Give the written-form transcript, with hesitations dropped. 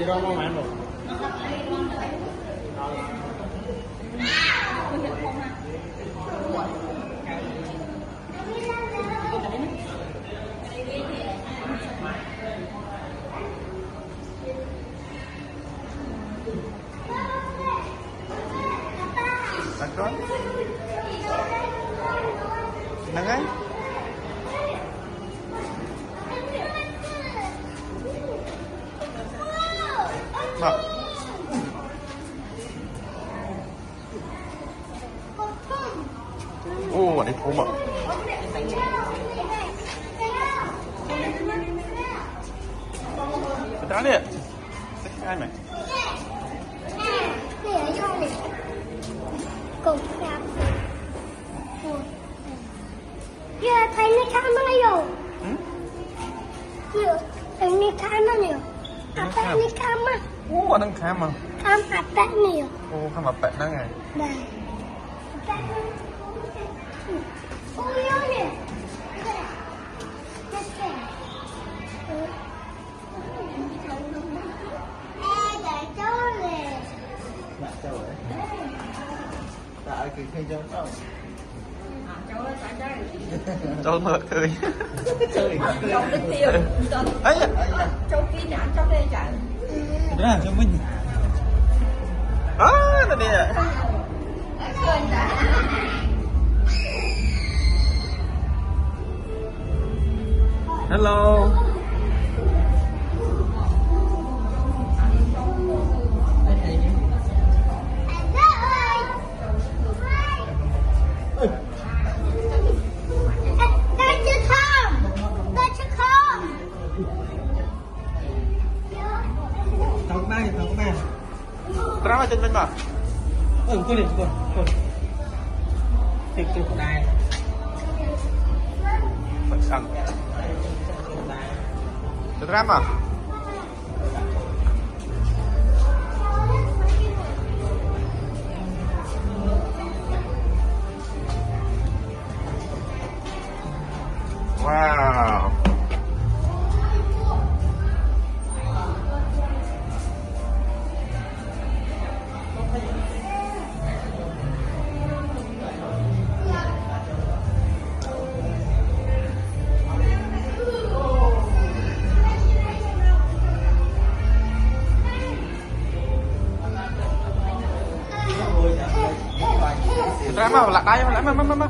rau mau ăn rồi. Con nâng ấy mà ô ở đây phố mở cái đó đi ai mày cùng làm giờ thấy nó khám nó nhiều giờ thấy nó khám nó nhiều apa ini khám á ô đang khám mà khám apa nhiều ô khám apa đó ngày đây ôi ơi nè cho mượt cười Châu đến tiêu ấy Châu ký nhãn trong đây chạy Đó là cho mình. đó là đi à hello Tao có ba. drama trên bên mà Con này con. Tiệc của đài. phải sẵn drama wow drama lạc đây mà